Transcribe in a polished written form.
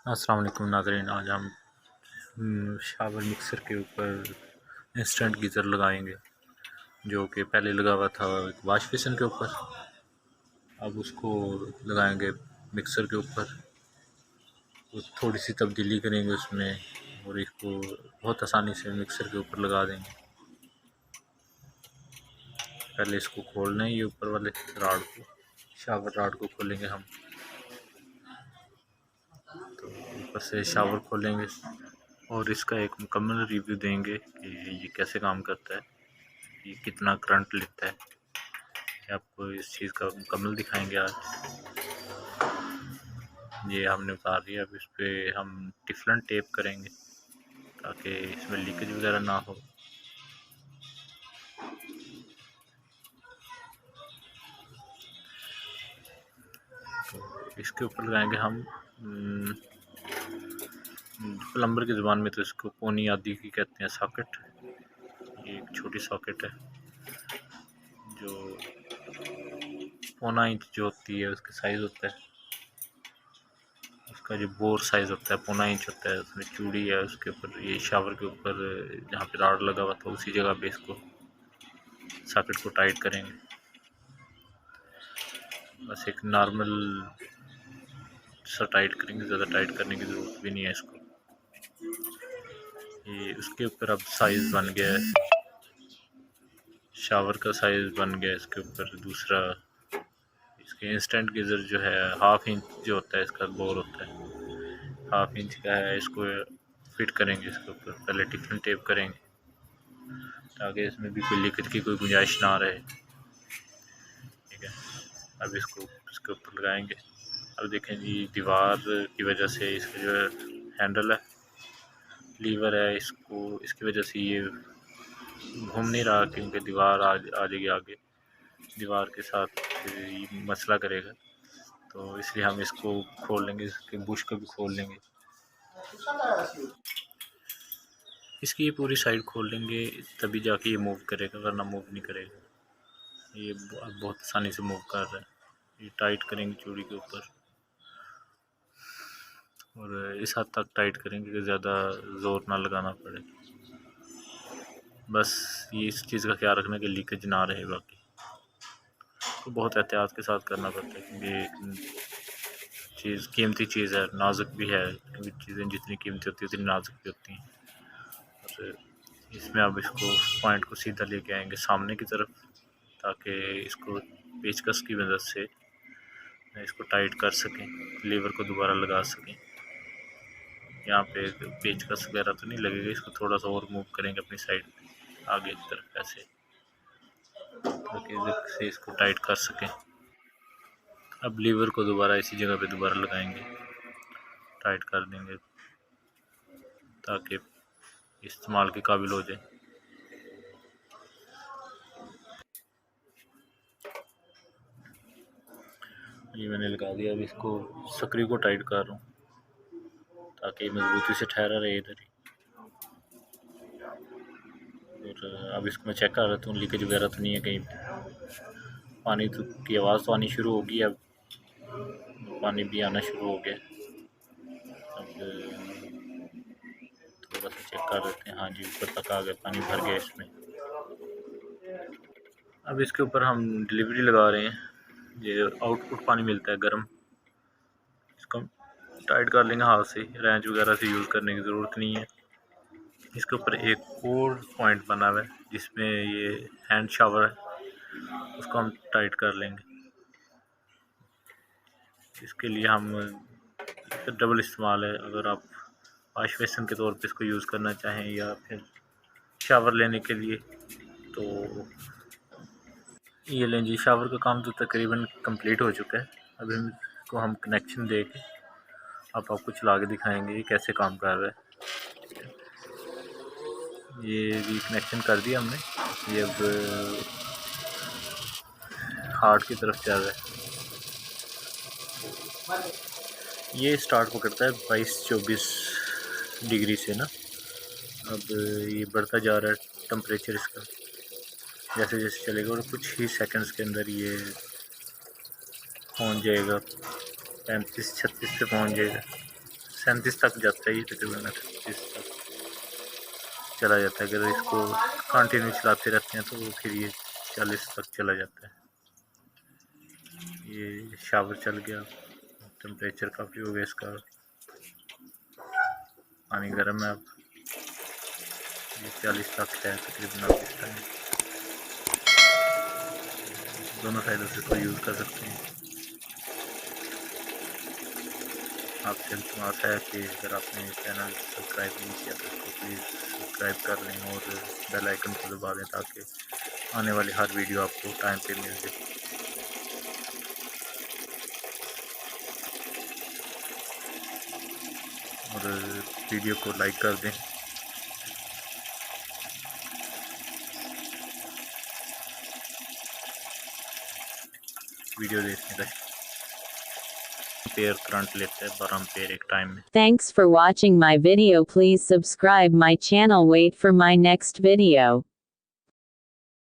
अस्सलाम वालेकुम नाज़रीन। आज हम शावर मिक्सर के ऊपर इंस्टेंट गीज़र लगाएंगे, जो कि पहले लगा हुआ था एक वाश बेसिन के ऊपर। अब उसको लगाएंगे मिक्सर के ऊपर। थोड़ी सी तब्दीली करेंगे उसमें और इसको बहुत आसानी से मिक्सर के ऊपर लगा देंगे। पहले इसको खोलना है, ये ऊपर वाले राड को, शावर राड को खोलेंगे हम। तो ऊपर से शावर खोलेंगे और इसका एक मुकम्मल रिव्यू देंगे कि ये कैसे काम करता है, ये कितना करंट लेता है। आपको इस चीज़ का मुकम्मल दिखाएंगे आज। ये हमने उतार दिया। अब इस पर हम टिफलन टेप करेंगे ताकि इसमें लीकेज वगैरह ना हो। तो इसके ऊपर लगाएंगे हम प्लम्बर की ज़ुबान में तो इसको पौनी आधी की कहते हैं सॉकेट। ये एक छोटी सॉकेट है जो पौना इंच जो होती है उसका साइज़ होता है। उसका जो बोर साइज़ होता है पौना इंच होता है। उसमें चूड़ी है उसके ऊपर, ये शावर के ऊपर जहाँ पे राड लगा हुआ था उसी जगह पे इसको सॉकेट को टाइट करेंगे। बस एक नॉर्मल सा टाइट करेंगे, ज़्यादा टाइट करने की ज़रूरत भी नहीं है इसको। ये उसके ऊपर अब साइज़ बन गया है, शावर का साइज़ बन गया है इसके ऊपर। दूसरा इसके इंस्टेंट गीज़र जो है 1/2 इंच जो होता है इसका बोर होता है, 1/2 इंच का है। इसको फिट करेंगे इसके ऊपर, पहले टिफिन टेप करेंगे ताकि इसमें भी कोई लीकेज की कोई गुंजाइश ना रहे। ठीक है, अब इसको इसके ऊपर लगाएंगे। अब देखें जी, दीवार की वजह से इसका जो हैंडल है, लीवर है, इसको इसकी वजह से ये घूम नहीं रहा क्योंकि दीवार आ जाएगी आगे, दीवार के साथ ये मसला करेगा। तो इसलिए हम इसको खोल लेंगे, इसके बुश को भी खोल लेंगे। इसकी ये पूरी साइड खोल लेंगे तभी जाके ये मूव करेगा, वरना मूव नहीं करेगा। ये बहुत आसानी से मूव कर रहा है। ये टाइट करेंगे चूड़ी के ऊपर और इस हद तक टाइट करेंगे कि ज़्यादा ज़ोर ना लगाना पड़े। बस ये इस चीज़ का ख्याल रखना कि लीकेज ना रहे। बाकी तो बहुत एहतियात के साथ करना पड़ता है क्योंकि चीज़ कीमती चीज़ है, नाजुक भी है, क्योंकि चीज़ें जितनी कीमती होती है उतनी नाजुक भी होती हैं। और इसमें अब इसको पॉइंट को सीधा लेके आएंगे सामने की तरफ ताकि इसको पेचकस की मदद से इसको टाइट कर सकें, लीवर को दोबारा लगा सकें। यहाँ पे पेचकस वगैरह तो नहीं लगेगा, इसको थोड़ा सा और मूव करेंगे अपनी साइड आगे की तरफ ऐसे ताकि से इसको टाइट कर सकें। अब लीवर को दोबारा इसी जगह पे दोबारा लगाएंगे, टाइट कर देंगे ताकि इस्तेमाल के काबिल हो जाए। ये मैंने लगा दिया। अब इसको सक्रिय को टाइट कर रहा हूँ ताकि मजबूती से ठहरा रहे इधर ही। और अब इसको मैं चेक कर रहा हूँ लीकेज वगैरह तो नहीं है कहीं पे। पानी तो की आवाज़ तो आनी शुरू होगी, अब पानी भी आना शुरू हो गया। अब थोड़ा सा चेक कर लेते हैं। हाँ जी, ऊपर तक आ गया, पानी भर गया इसमें। अब इसके ऊपर हम डिलीवरी लगा रहे हैं। ये आउटपुट पानी मिलता है गर्म, इसको टाइट कर लेंगे हाथ से, रेंच वगैरह से यूज़ करने की ज़रूरत नहीं है। इसके ऊपर एक और पॉइंट बना हुआ है जिसमें ये हैंड शावर है, उसको हम टाइट कर लेंगे। इसके लिए हम डबल इस्तेमाल है। अगर आप वाश बेसिन के तौर पे इसको यूज़ करना चाहें या फिर शावर लेने के लिए, तो ये लें जी। शावर का काम तो तकरीबन कंप्लीट हो चुका है। अभी इसको हम कनेक्शन दे के अब आपको चला के दिखाएंगे ये कैसे काम कर रहा है। ये भी कनेक्शन कर दिया हमने। ये अब हार्ड की तरफ चल रहा है। ये स्टार्ट को करता है 22-24 डिग्री से ना। अब ये बढ़ता जा रहा है टेम्परेचर इसका, जैसे जैसे चलेगा, और कुछ ही सेकंड्स के अंदर ये पहुंच जाएगा 35-36 पे पहुंच जाएगा। 37 तक जाता है, ये तकरीबन 38 तक चला जाता है। अगर इसको कंटिन्यू चलाते रहते हैं तो फिर ये 40 तक चला जाता है। ये शावर चल गया, टेम्परेचर काफ़ी हो गया इसका, पानी गर्म है अब। ये 40 तक है तकरीबन आप इस टाइम। दोनों साइडों से इसको यूज़ कर सकते हैं। आपसे इल्तिमास है कि अगर आपने चैनल सब्सक्राइब नहीं किया तो इसको प्लीज़ सब्सक्राइब कर लें और बेल आइकन को दबा दें ताकि आने वाली हर वीडियो आपको टाइम पे मिल जाए। और वीडियो को लाइक कर दें। वीडियो देखने का एम्पेयर करंट लेता है 12 एम्पेयर एक टाइम में। Thanks for watching my video. Please subscribe my channel. Wait for my next video.